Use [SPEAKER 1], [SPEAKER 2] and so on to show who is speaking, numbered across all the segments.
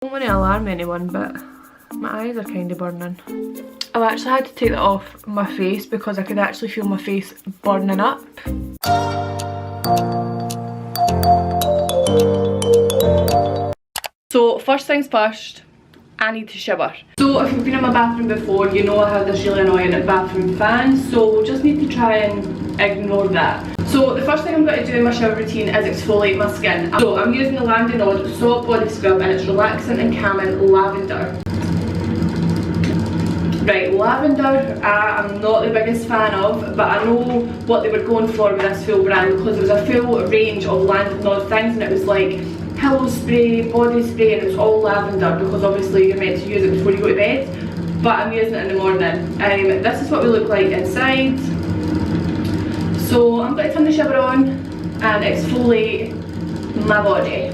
[SPEAKER 1] I don't want to alarm anyone, but my eyes are kind of burning. I've actually had to take that off my face because I could actually feel my face burning up. So first things first, I need to shower. So if you've been in my bathroom before, you know I have this really annoying bathroom fan, so we'll just need to try and ignore that. So the first thing I'm going to do in my shower routine is exfoliate my skin. So I'm using the Landon Soft Body Scrub and it's relaxing and calming lavender. Right, lavender I'm not the biggest fan of, but I know what they were going for with this full brand because there was a full range of Landon things and it was like pillow spray, body spray, and it was all lavender because obviously you're meant to use it before you go to bed, but I'm using it in the morning. This is what we look like inside. So I'm going to turn the shower on and exfoliate my body.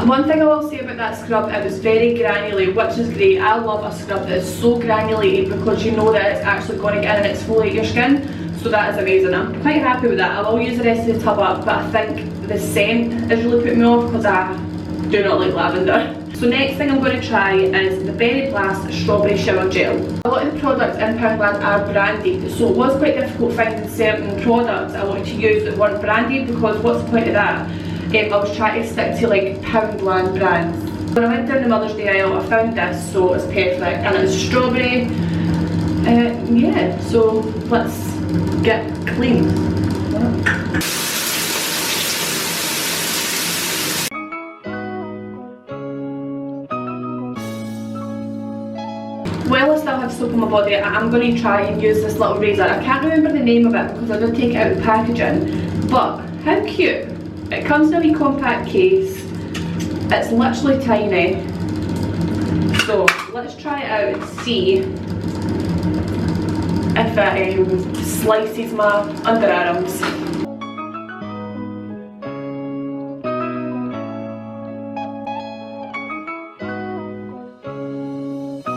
[SPEAKER 1] One thing I will say about that scrub, it was very granulated, which is great. I love a scrub that is so granulated because you know that it's actually going to get in and exfoliate your skin. So that is amazing. I'm quite happy with that. I will use the rest of the tub up, but I think the scent is really putting me off because I do not like lavender. So next thing I'm going to try is the Berry Blast Strawberry Shower Gel. A lot of the products in Poundland are branded, so it was quite difficult finding certain products I wanted to use that weren't branded because what's the point of that? I was trying to stick to like Poundland brands. When I went down the Mother's Day aisle, I found this, so it's perfect, and it's strawberry. Yeah, so let's get clean. While I still have soap on my body, I'm going to try and use this little razor. I can't remember the name of it because I did take it out of the packaging, but how cute. It comes in a wee compact case. It's literally tiny. So let's try it out and see if it slices my underarms.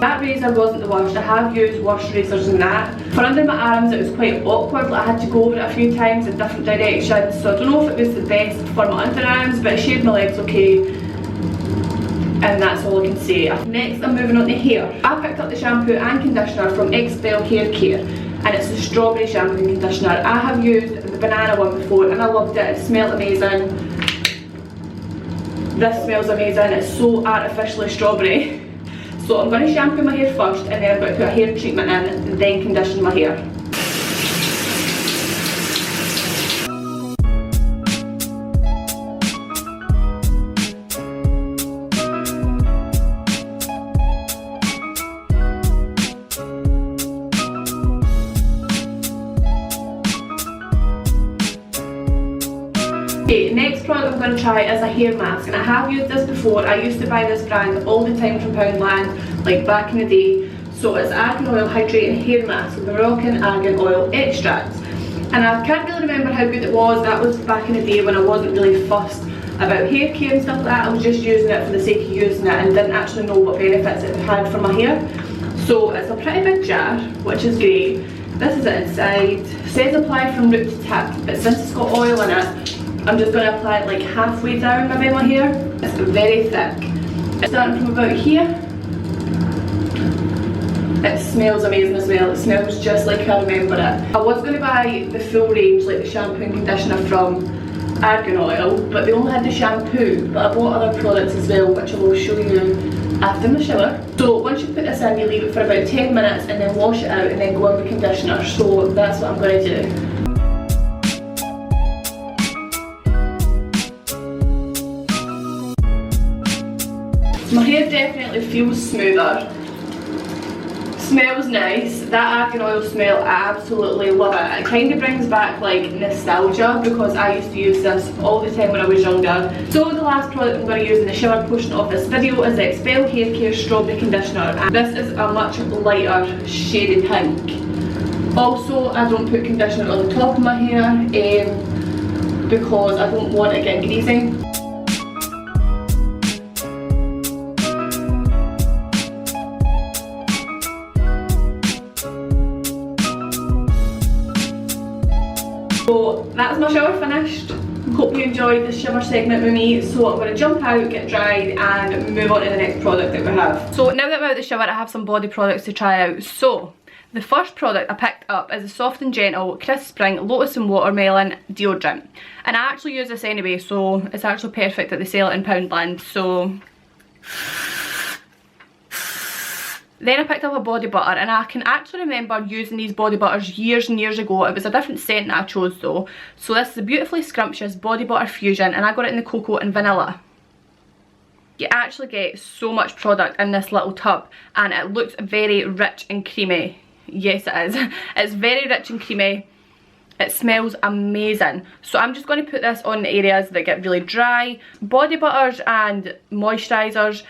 [SPEAKER 1] That razor wasn't the worst. I have used worse razors than that. For under my arms it was quite awkward, like I had to go over it a few times in different directions, so I don't know if it was the best for my underarms, but it shaved my legs okay, and that's all I can say. Next I'm moving on to hair. I picked up the shampoo and conditioner from Expel Hair Care, and it's the strawberry shampoo and conditioner. I have used the banana one before and I loved it. It smelled amazing. This smells amazing. It's so artificially strawberry. So I'm going to shampoo my hair first and then I'm going to put a hair treatment in and then condition my hair. Okay, next product I'm going to try is a hair mask, and I have used this before. I used to buy this brand all the time from Poundland, like back in the day. So it's argan oil hydrating hair mask with Moroccan argan oil extract. And I can't really remember how good it was. That was back in the day when I wasn't really fussed about hair care and stuff like that. I was just using it for the sake of using it and didn't actually know what benefits it had for my hair. So it's a pretty big jar, which is great. This is it inside. It says apply from root to tip, but since it's got oil in it, I'm just going to apply it like halfway down maybe my hair. It's very thick. It's starting from about here. It smells amazing as well. It smells just like I remember it. I was going to buy the full range, like the shampoo and conditioner from Argan Oil, but they only had the shampoo, but I bought other products as well, which I will show you after my shower. So once you put this in, you leave it for about 10 minutes and then wash it out and then go on with conditioner. So that's what I'm going to do. My hair definitely feels smoother. Smells nice. That argan oil smell, I absolutely love it. It kind of brings back like nostalgia because I used to use this all the time when I was younger. So the last product I'm going to use in the shower portion of this video is the Expel Hair Care Strawberry Conditioner. And this is a much lighter shaded pink. Also, I don't put conditioner on the top of my hair because I don't want it getting greasy. So that's my shower finished. Hope you enjoyed this shimmer segment with me. So I'm going to jump out, get dried and move on to the next product that we have. So now that I'm out of the shower, I have some body products to try out. So the first product I picked up is a Soft and Gentle Crisp Spring Lotus and Watermelon deodorant. And I actually use this anyway, so it's actually perfect that they sell it in Poundland. So then I picked up a body butter, and I can actually remember using these body butters years and years ago. It was a different scent that I chose though. So this is a beautifully scrumptious body butter fusion, and I got it in the cocoa and vanilla. You actually get so much product in this little tub, and it looks very rich and creamy. Yes, it is. It's very rich and creamy. It smells amazing. So I'm just going to put this on the areas that get really dry. Body butters and moisturisers,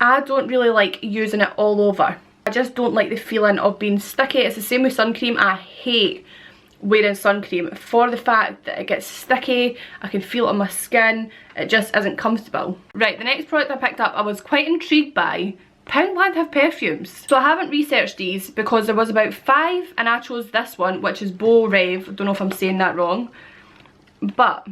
[SPEAKER 1] I don't really like using it all over. I just don't like the feeling of being sticky. It's the same with sun cream. I hate wearing sun cream for the fact that it gets sticky. I can feel it on my skin. It just isn't comfortable. Right, the next product I picked up I was quite intrigued by. Poundland have perfumes. So I haven't researched these because there was about 5 and I chose this one, which is Beau Rev. I don't know if I'm saying that wrong. But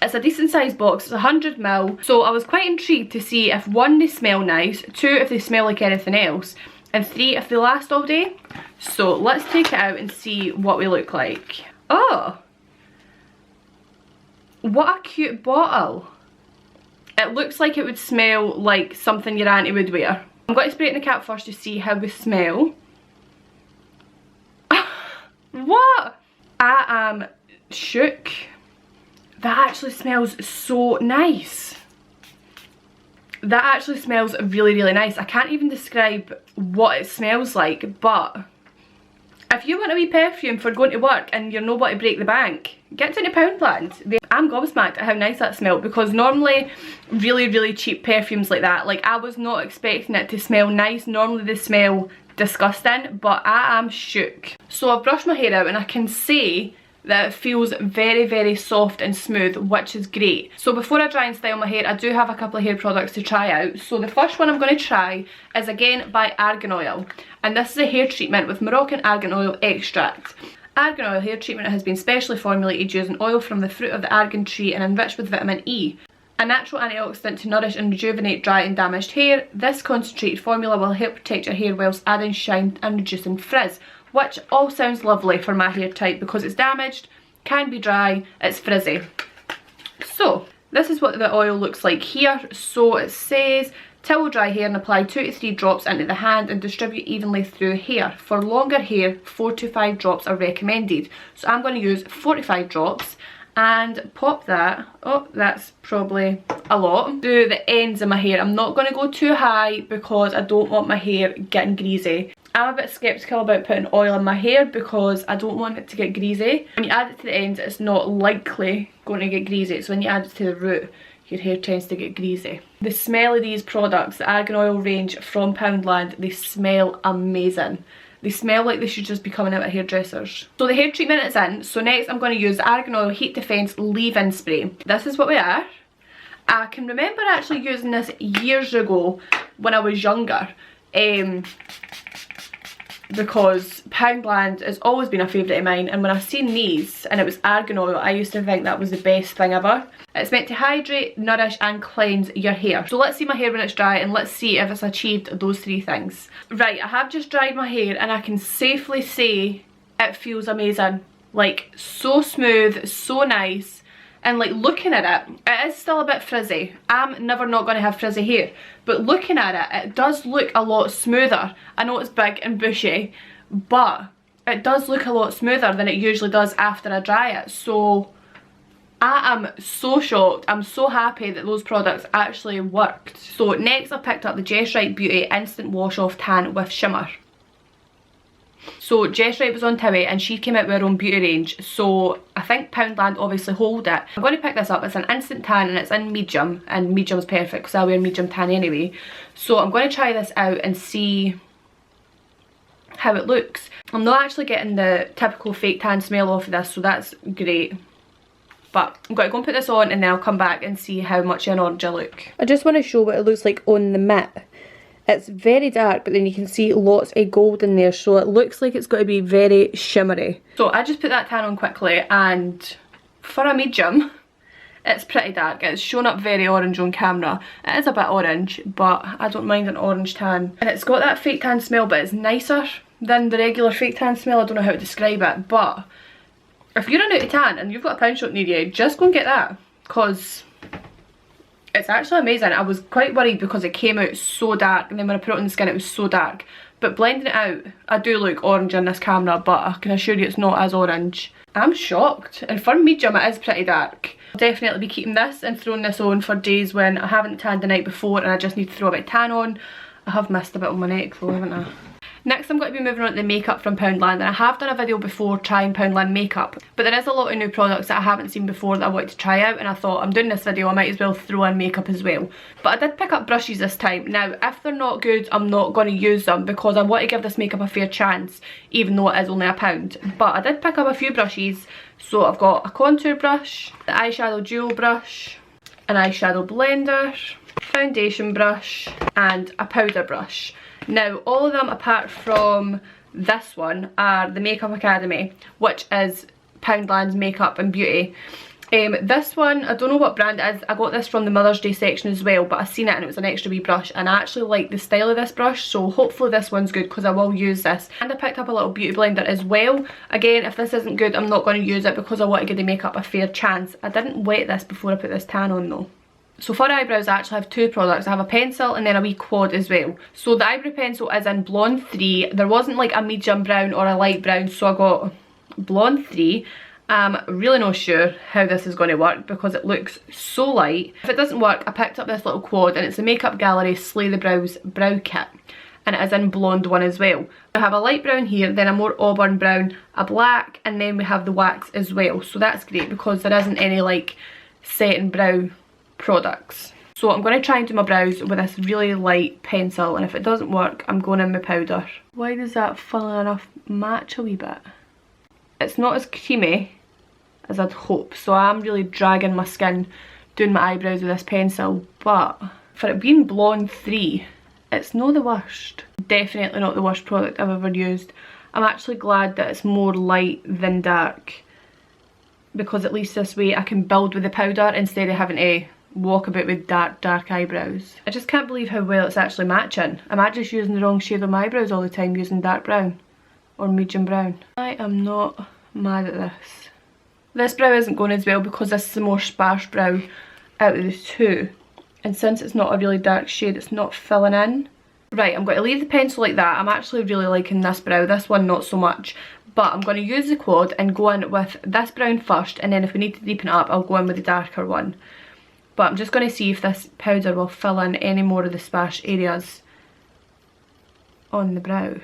[SPEAKER 1] it's a decent sized box, it's 100ml. So I was quite intrigued to see if 1, they smell nice, 2, if they smell like anything else, and 3, if they last all day. So let's take it out and see what we look like. Oh! What a cute bottle. It looks like it would smell like something your auntie would wear. I'm going to spray it in the cap first to see how we smell. What? I am shook. That actually smells so nice. That actually smells really, really nice. I can't even describe what it smells like, but if you want a wee perfume for going to work and you're nobody to break the bank, get to Poundland. I'm gobsmacked at how nice that smelled, because normally really, really cheap perfumes like that, like I was not expecting it to smell nice. Normally they smell disgusting, but I am shook. So I've brushed my hair out and I can say that it feels very, very soft and smooth, which is great. So before I dry and style my hair, I do have a couple of hair products to try out. So the first one I'm going to try is again by Argan Oil, and this is a hair treatment with Moroccan argan oil extract. Argan oil hair treatment has been specially formulated using oil from the fruit of the argan tree and enriched with vitamin E, a natural antioxidant to nourish and rejuvenate dry and damaged hair. This concentrated formula will help protect your hair whilst adding shine and reducing frizz, which all sounds lovely for my hair type because it's damaged, can be dry, it's frizzy. So this is what the oil looks like here. So it says, towel dry hair and apply 2 to 3 drops into the hand and distribute evenly through hair. For longer hair, 4 to 5 drops are recommended. So I'm going to use 4 to 5 drops and pop that. Oh, that's probably a lot. Do the ends of my hair. I'm not going to go too high because I don't want my hair getting greasy. I'm a bit sceptical about putting oil in my hair because I don't want it to get greasy. When you add it to the ends, it's not likely going to get greasy. So when you add it to the root, your hair tends to get greasy. The smell of these products, the Argan Oil range from Poundland, they smell amazing. They smell like they should just be coming out of hairdressers. So the hair treatment is in. So next I'm going to use the Argan Oil Heat Defense Leave-In Spray. This is what we are. I can remember actually using this years ago when I was younger. Because Poundland has always been a favourite of mine, and when I've seen these and it was argan oil, I used to think that was the best thing ever. It's meant to hydrate, nourish and cleanse your hair. So let's see my hair when it's dry and let's see if it's achieved those 3 things. Right, I have just dried my hair and I can safely say it feels amazing. Like so smooth, so nice. And like looking at it, it is still a bit frizzy. I'm never not going to have frizzy hair, but looking at it, it does look a lot smoother. I know it's big and bushy, but it does look a lot smoother than it usually does after I dry it. So I am so shocked. I'm so happy that those products actually worked. So next I picked up the Just Right Beauty Instant Wash Off Tan with Shimmer. So Just Right was on Towie and she came out with her own beauty range, so I think Poundland obviously hold it. I'm going to pick this up. It's an instant tan and it's in medium, and medium's perfect because I wear medium tan anyway. So I'm going to try this out and see how it looks. I'm not actually getting the typical fake tan smell off of this, so that's great. But I'm going to go and put this on and then I'll come back and see how much of an orange I look. I just want to show what it looks like on the mitt. It's very dark, but then you can see lots of gold in there, so it looks like it's going to be very shimmery. So I just put that tan on quickly, and for a medium, it's pretty dark. It's shown up very orange on camera. It is a bit orange, but I don't mind an orange tan. And it's got that fake tan smell, but it's nicer than the regular fake tan smell. I don't know how to describe it, but if you're a naughty tan and you've got a pound shop near you, just go and get that, because it's actually amazing. I was quite worried because it came out so dark, and then when I put it on the skin it was so dark. But blending it out, I do look orange in this camera, but I can assure you it's not as orange. I'm shocked. And for medium it is pretty dark. I'll definitely be keeping this and throwing this on for days when I haven't tanned the night before and I just need to throw a bit of tan on. I have missed a bit on my neck though, haven't I? Next I'm going to be moving on to the makeup from Poundland, and I have done a video before trying Poundland makeup, but there is a lot of new products that I haven't seen before that I wanted to try out, and I thought I'm doing this video, I might as well throw in makeup as well. But I did pick up brushes this time. Now if they're not good, I'm not going to use them because I want to give this makeup a fair chance, even though it is only £1. But I did pick up a few brushes. So I've got a contour brush, the eyeshadow dual brush, an eyeshadow blender, foundation brush and a powder brush. Now all of them apart from this one are the Makeup Academy, which is Poundland's makeup and beauty. This one, I don't know what brand it is. I got this from the Mother's Day section as well, but I seen it and it was an extra wee brush, and I actually like the style of this brush, so hopefully this one's good because I will use this. And I picked up a little beauty blender as well. Again, if this isn't good, I'm not going to use it because I want to give the makeup a fair chance. I didn't wet this before I put this tan on though. So for eyebrows I actually have two products. I have a pencil and then a wee quad as well. So the eyebrow pencil is in Blonde 3. There wasn't like a medium brown or a light brown, so I got Blonde 3. I'm really not sure how this is going to work because it looks so light. If it doesn't work, I picked up this little quad and it's the Makeup Gallery Slay the Brows brow kit, and it is in Blonde 1 as well. I have a light brown here, then a more auburn brown, a black, and then we have the wax as well. So that's great because there isn't any like setting brow products. So I'm going to try and do my brows with this really light pencil, and if it doesn't work I'm going in my powder. Why does that funnily enough match a wee bit? It's not as creamy as I'd hope, so I'm really dragging my skin doing my eyebrows with this pencil, but for it being Blonde 3, it's not the worst. Definitely not the worst product I've ever used. I'm actually glad that it's more light than dark, because at least this way I can build with the powder instead of having to walk about with dark eyebrows. I just can't believe how well it's actually matching. Am I just using the wrong shade on my eyebrows all the time, using dark brown or medium brown? I am not mad at this. This brow isn't going as well because this is a more sparse brow out of the two, and since it's not a really dark shade it's not filling in. Right, I'm going to leave the pencil like that. I'm actually really liking this brow, this one not so much, but I'm going to use the quad and go in with this brown first, and then if we need to deepen it up I'll go in with the darker one. But I'm just going to see if this powder will fill in any more of the sparse areas on the brow.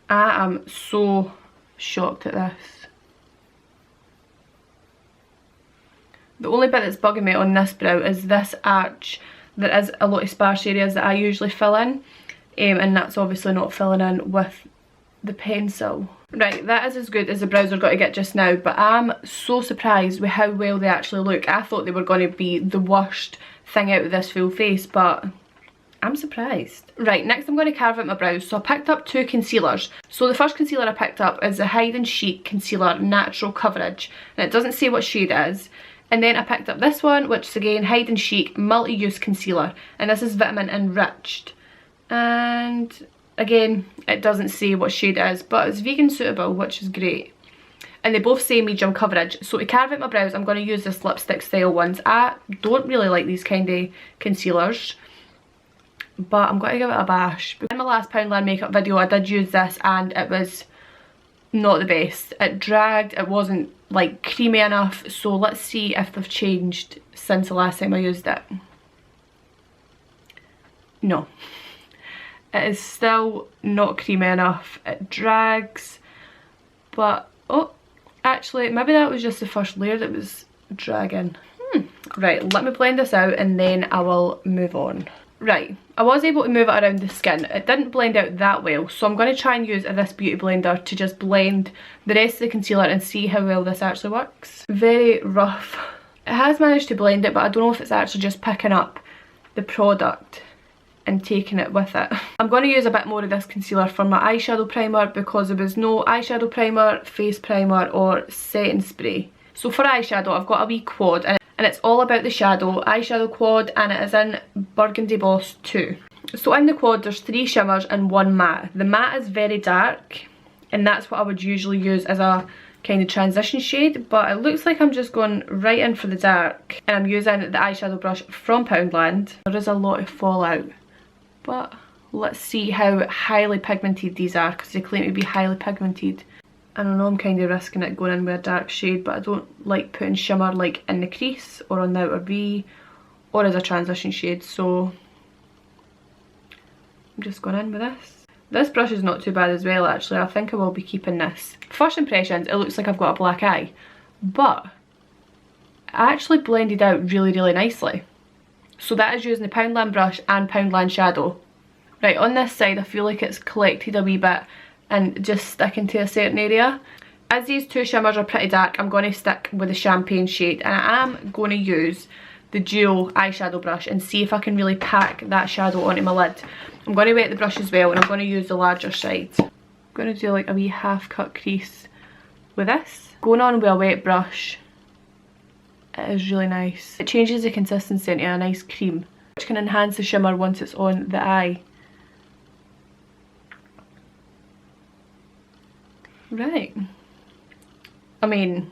[SPEAKER 1] I am so shocked at this. The only bit that's bugging me on this brow is this arch. There is a lot of sparse areas that I usually fill in, and that's obviously not filling in with the pencil. Right, that is as good as the brows are going to get just now, but I'm so surprised with how well they actually look. I thought they were going to be the worst thing out of this full face, but I'm surprised. Right, next I'm going to carve out my brows. So I picked up two concealers. So the first concealer I picked up is the Hide and Chic Concealer Natural Coverage, and it doesn't say what shade it is. And then I picked up this one, which is again Hide and Chic Multi-Use Concealer, and this is Vitamin Enriched. And again, it doesn't say what shade it is, but it's vegan suitable, which is great. And they both say medium coverage. So to carve out my brows, I'm going to use this lipstick style ones. I don't really like these kind of concealers, but I'm going to give it a bash. In my last Poundland makeup video, I did use this and it was not the best. It dragged, it wasn't like creamy enough, so let's see if they've changed since the last time I used it. No. It is still not creamy enough. It drags, but oh, actually maybe that was just the first layer that was dragging. Right, let me blend this out and then I will move on. Right, I was able to move it around the skin. It didn't blend out that well, so I'm going to try and use this beauty blender to just blend the rest of the concealer and see how well this actually works. Very rough. It has managed to blend it, but I don't know if it's actually just picking up the product and taking it with it. I'm going to use a bit more of this concealer for my eyeshadow primer because there was no eyeshadow primer, face primer or setting spray. So for eyeshadow I've got a wee quad and it's all about the shadow, eyeshadow quad, and it is in Burgundy Boss 2. So in the quad there's 3 shimmers and 1 matte. The matte is very dark and that's what I would usually use as a kind of transition shade, but it looks like I'm just going right in for the dark and I'm using the eyeshadow brush from Poundland. There is a lot of fallout, but let's see how highly pigmented these are because they claim to be highly pigmented. And I know I'm kind of risking it going in with a dark shade, but I don't like putting shimmer like in the crease or on the outer V or as a transition shade, so I'm just going in with this. This brush is not too bad as well actually, I think I will be keeping this. First impressions, it looks like I've got a black eye, but it actually blended out really nicely. So that is using the Poundland brush and Poundland shadow. Right, on this side I feel like it's collected a wee bit and just sticking to a certain area. As these 2 shimmers are pretty dark, I'm going to stick with the champagne shade and I am going to use the dual eyeshadow brush and see if I can really pack that shadow onto my lid. I'm going to wet the brush as well and I'm going to use the larger side. I'm going to do like a wee half cut crease with this. Going on with a wet brush, it is really nice. It changes the consistency into a nice cream, which can enhance the shimmer once it's on the eye. Right, I mean,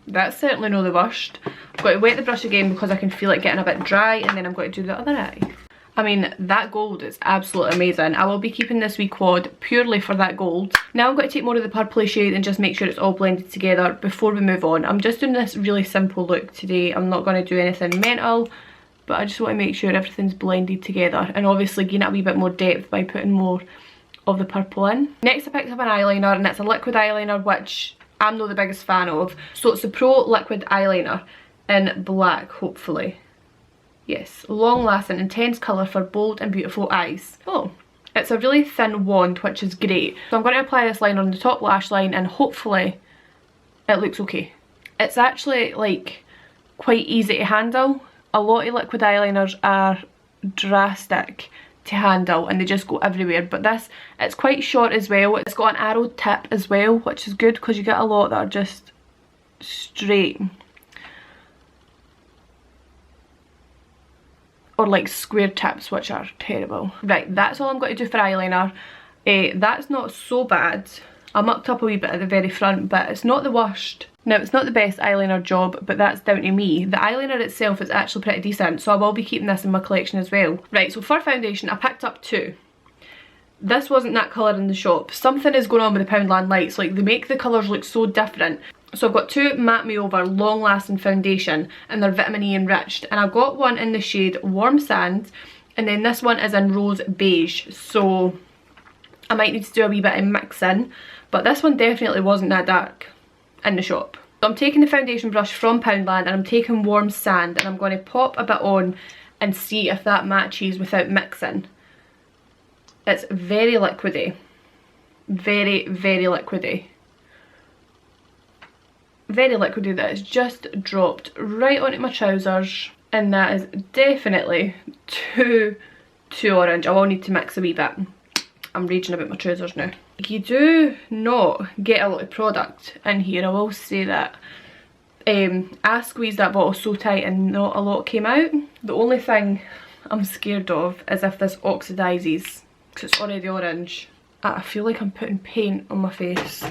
[SPEAKER 1] that's certainly not the worst. I've got to wet the brush again because I can feel it getting a bit dry, and then I'm going to do the other eye. I mean, that gold is absolutely amazing. I will be keeping this wee quad purely for that gold. Now I'm going to take more of the purpley shade and just make sure it's all blended together before we move on. I'm just doing this really simple look today. I'm not going to do anything mental, but I just want to make sure everything's blended together and obviously gain it a wee bit more depth by putting more of the purple in. Next I picked up an eyeliner, and it's a liquid eyeliner which I'm not the biggest fan of. So it's the Pro Liquid Eyeliner in black, hopefully. Yes, long lasting, intense colour for bold and beautiful eyes. Oh, it's a really thin wand, which is great. So I'm going to apply this liner on the top lash line and hopefully it looks okay. It's actually like quite easy to handle. A lot of liquid eyeliners are drastic to handle and they just go everywhere, but this, it's quite short as well. It's got an arrowed tip as well, which is good because you get a lot that are just straight or like square tips, which are terrible. Right, that's all I'm going to do for eyeliner. That's not so bad. I mucked up a wee bit at the very front, but it's not the worst. Now, it's not the best eyeliner job, but that's down to me. The eyeliner itself is actually pretty decent, so I will be keeping this in my collection as well. Right, so for foundation, I picked up 2. This wasn't that colour in the shop. Something is going on with the Poundland lights, like they make the colours look so different. So I've got 2 Matte Me Over long lasting foundation and they're vitamin E enriched, and I've got one in the shade Warm Sand and then this one is in Rose Beige, so I might need to do a wee bit of mixing, but this one definitely wasn't that dark in the shop. So I'm taking the foundation brush from Poundland and I'm taking Warm Sand and I'm going to pop a bit on and see if that matches without mixing. It's very liquidy, very liquidy. Very liquidy, that is just dropped right onto my trousers, and that is definitely too orange. I will need to mix a wee bit. I'm raging about my trousers now. You do not get a lot of product in here, I will say that. I squeezed that bottle so tight and not a lot came out. The only thing I'm scared of is if this oxidizes, because it's already orange. I feel like I'm putting paint on my face.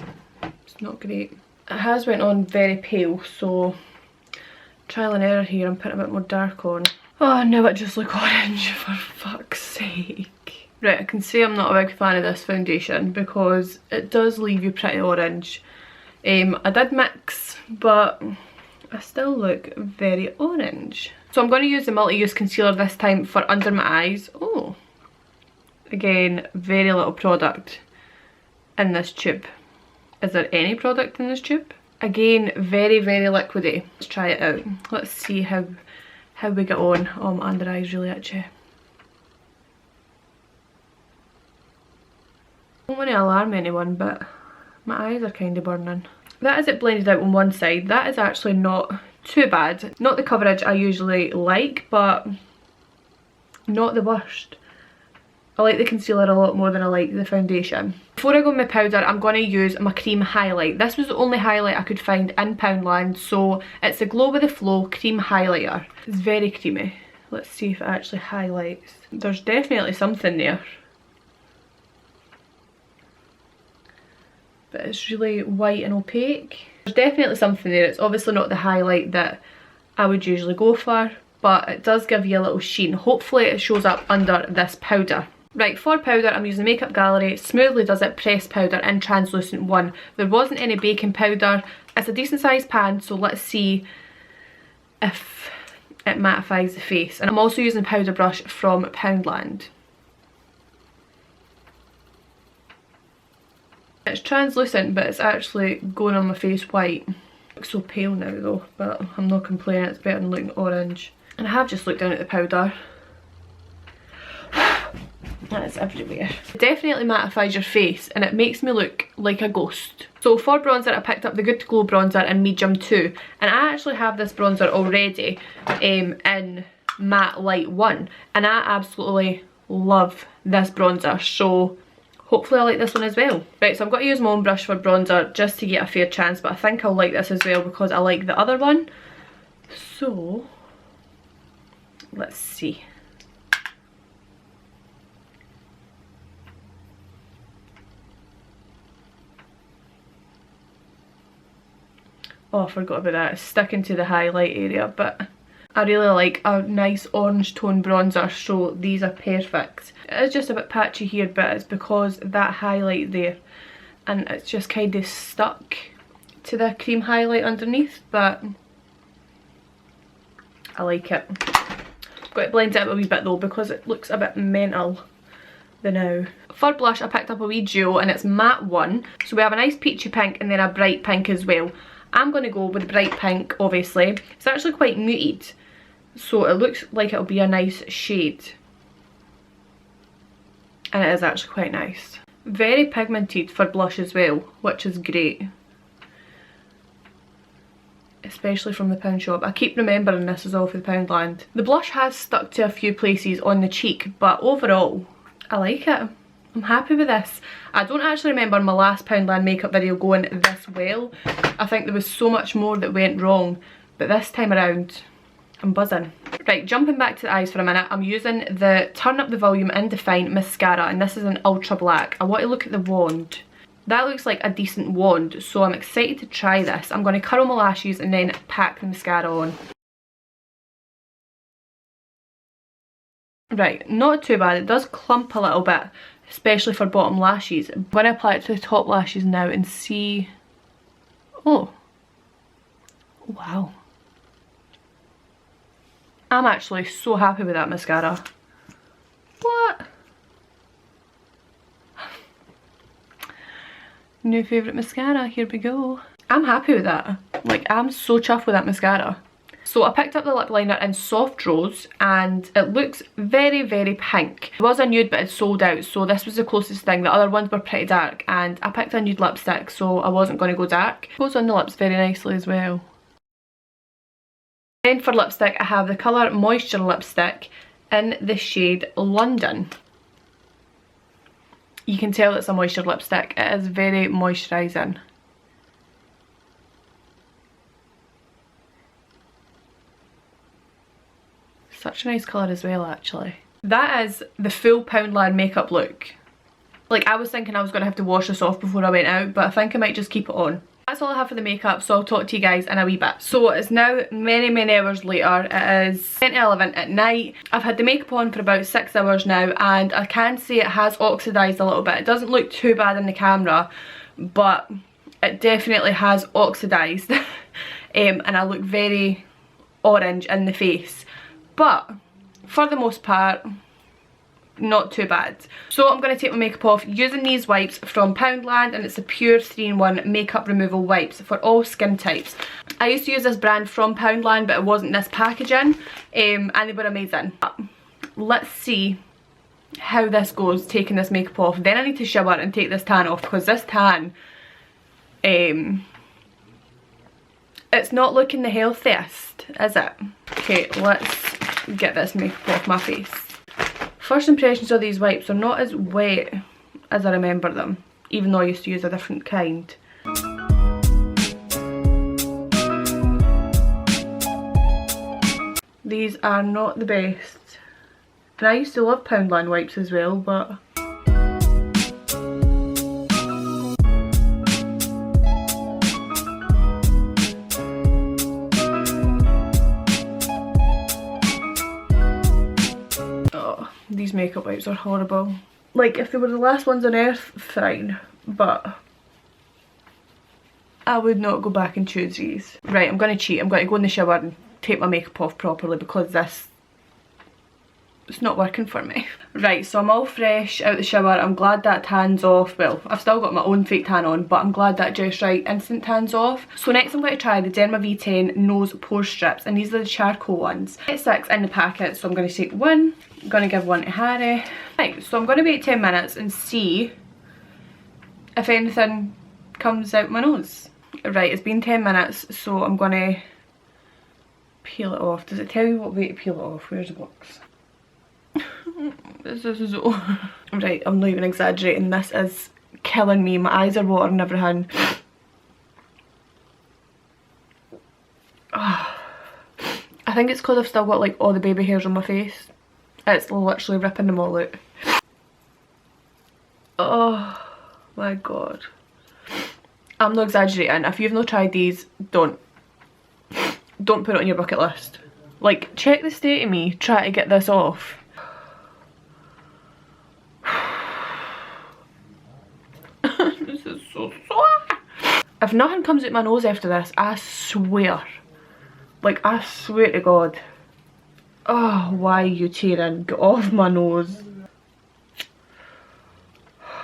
[SPEAKER 1] It's not great. It has went on very pale, so trial and error here. I'm putting a bit more dark on. Oh, now it just look orange, for fuck's sake. Right, I can say I'm not a big fan of this foundation because it does leave you pretty orange. I did mix, but I still look very orange. So I'm going to use the multi-use concealer this time for under my eyes. Oh, again, very little product in this tube. Is there any product in this tube? Again, very liquidy. Let's try it out. Let's see how we get on. Oh, my under eye's really itchy. I don't want to alarm anyone, but my eyes are kind of burning. That is it blended out on one side. That is actually not too bad. Not the coverage I usually like, but not the worst. I like the concealer a lot more than I like the foundation. Before I go with my powder, I'm going to use my cream highlight. This was the only highlight I could find in Poundland, so it's the Glow with the Flow cream highlighter. It's very creamy. Let's see if it actually highlights. There's definitely something there. But it's really white and opaque. There's definitely something there. It's obviously not the highlight that I would usually go for, but it does give you a little sheen. Hopefully it shows up under this powder. Right, for powder I'm using Makeup Gallery Smoothly Does It Pressed Powder in Translucent 1. There wasn't any baking powder. It's a decent sized pan, so let's see if it mattifies the face. And I'm also using a powder brush from Poundland. It's translucent, but it's actually going on my face white. Looks so pale now though, but I'm not complaining, it's better than looking orange. And I have just looked down at the powder. That's everywhere. It definitely mattifies your face and it makes me look like a ghost. So for bronzer I picked up the Good to Glow bronzer in medium 2, and I actually have this bronzer already in matte light 1, and I absolutely love this bronzer, so hopefully I like this one as well. Right, so I've got to use my own brush for bronzer just to get a fair chance, but I think I'll like this as well because I like the other one. So let's see. Oh, I forgot about that. It's sticking to the highlight area, but I really like a nice orange tone bronzer, so these are perfect. It is just a bit patchy here, but it's because that highlight there, and it's just kind of stuck to the cream highlight underneath, but I like it. I've got to blend it out a wee bit though because it looks a bit mental the now. For blush I picked up a wee duo and it's matte 1, so we have a nice peachy pink and then a bright pink as well. I'm going to go with bright pink, obviously. It's actually quite muted, so it looks like it'll be a nice shade. And it is actually quite nice. Very pigmented for blush as well, which is great. Especially from the Pound shop. I keep remembering this is all for the Poundland. The blush has stuck to a few places on the cheek, but overall, I like it. I'm happy with this. I don't actually remember my last Poundland makeup video going this well. I think there was so much more that went wrong, but this time around, I'm buzzing. Right, jumping back to the eyes for a minute, I'm using the Turn Up the Volume and Define mascara, and this is an ultra black. I want to look at the wand. That looks like a decent wand, so I'm excited to try this. I'm going to curl my lashes and then pack the mascara on. Right, not too bad. It does clump a little bit, especially for bottom lashes. I'm going to apply it to the top lashes now and see... Oh, wow. I'm actually so happy with that mascara. What? New favourite mascara, here we go. I'm happy with that. Like, I'm so chuffed with that mascara. So I picked up the lip liner in Soft Rose and it looks very, very pink. It was a nude but it sold out, so this was the closest thing. The other ones were pretty dark and I picked a nude lipstick, so I wasn't going to go dark. It goes on the lips very nicely as well. Then for lipstick I have the colour Moisture lipstick in the shade London. You can tell it's a moisture lipstick. It is very moisturising. Such a nice colour as well, actually. That is the full Poundland makeup look. Like, I was thinking I was going to have to wash this off before I went out, but I think I might just keep it on. That's all I have for the makeup, so I'll talk to you guys in a wee bit. So it's now many, many hours later. It is 10:11 at night. I've had the makeup on for about 6 hours now, and I can see it has oxidised a little bit. It doesn't look too bad in the camera, but it definitely has oxidised. And I look very orange in the face. But for the most part, not too bad. So I'm going to take my makeup off using these wipes from Poundland, and it's the Pure 3-in-1 makeup removal wipes for all skin types. I used to use this brand from Poundland, but it wasn't this packaging, and they were amazing. Let's see how this goes, taking this makeup off. Then I need to shower and take this tan off, because this tan, it's not looking the healthiest, is it? Okay, let's get this makeup off my face. First impressions of these wipes are not as wet as I remember them, even though I used to use a different kind. These are not the best. And I used to love Poundland wipes as well, but oh, these makeup wipes are horrible. Like, if they were the last ones on earth, fine, but I would not go back and choose these. Right, I'm going to cheat. I'm going to go in the shower and take my makeup off properly because it's not working for me. Right, so I'm all fresh out the shower. I'm glad that tan's off. Well, I've still got my own fake tan on, but I'm glad that Just Right instant tan's off. So next I'm going to try the Derma V10 Nose Pore Strips, and these are the charcoal ones. It's 6 in the packet, so I'm going to take one. I'm going to give one to Harry. Right, so I'm going to wait 10 minutes and see if anything comes out my nose. Right, it's been 10 minutes, so I'm going to peel it off. Does it tell you what way to peel it off? Where's the box? This is so... Right, I'm not even exaggerating. This is killing me. My eyes are watering everything. Oh, I think it's because I've still got like all the baby hairs on my face. It's literally ripping them all out. Oh my god. I'm not exaggerating. If you've not tried these, don't put it on your bucket list. Like, check the state of me trying to get this off. This is so sore. If nothing comes out my nose after this, I swear. Like, I swear to God. Oh, why are you tearing? Get off my nose.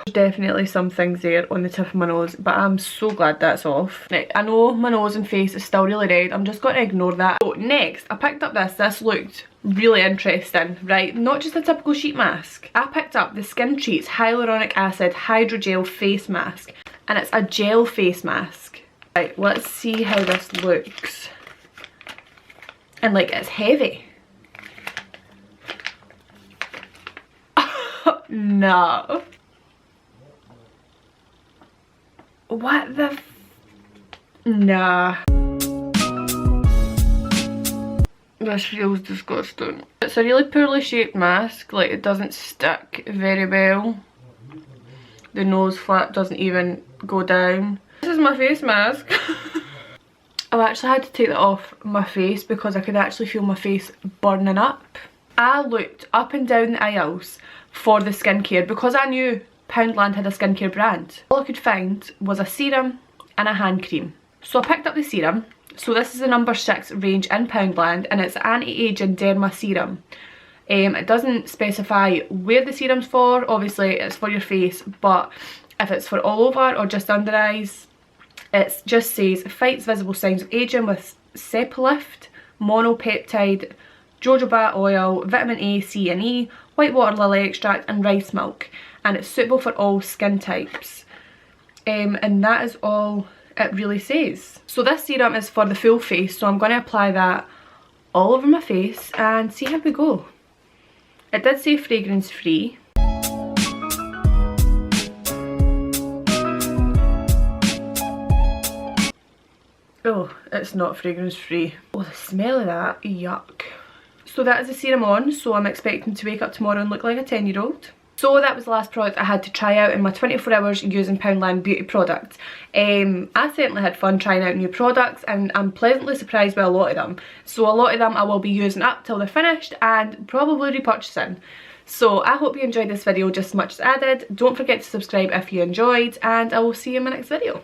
[SPEAKER 1] There's definitely some things there on the tip of my nose, but I'm so glad that's off. Right, I know my nose and face is still really red. I'm just going to ignore that. So next, I picked up this. This looked really interesting, right? Not just a typical sheet mask. I picked up the Skin Treats Hyaluronic Acid Hydrogel Face Mask, and it's a gel face mask. Right, let's see how this looks. And like, it's heavy. No. What the nah. This feels disgusting. It's a really poorly shaped mask, like it doesn't stick very well. The nose flap doesn't even go down. This is my face mask. I've actually had to take that off my face because I could actually feel my face burning up. I looked up and down the aisles for the skincare because I knew Poundland had a skincare brand. All I could find was a serum and a hand cream. So I picked up the serum. So this is the number 6 range in Poundland, and it's anti-aging derma serum. It doesn't specify where the serum's for. Obviously it's for your face, but if it's for all over or just under eyes, it just says fights visible signs of aging with Cephalift, monopeptide, jojoba oil, vitamin A, C and E, white water lily extract and rice milk, and it's suitable for all skin types. And that is all it really says. So this serum is for the full face, so I'm going to apply that all over my face and see how we go. It did say fragrance free. Oh, it's not fragrance free. Oh, the smell of that, yuck. So that is the serum on, so I'm expecting to wake up tomorrow and look like a 10-year-old. So that was the last product I had to try out in my 24 hours using Poundland beauty products. I certainly had fun trying out new products, and I'm pleasantly surprised by a lot of them. So a lot of them I will be using up till they're finished and probably repurchasing. So I hope you enjoyed this video just as much as I did. Don't forget to subscribe if you enjoyed, and I will see you in my next video.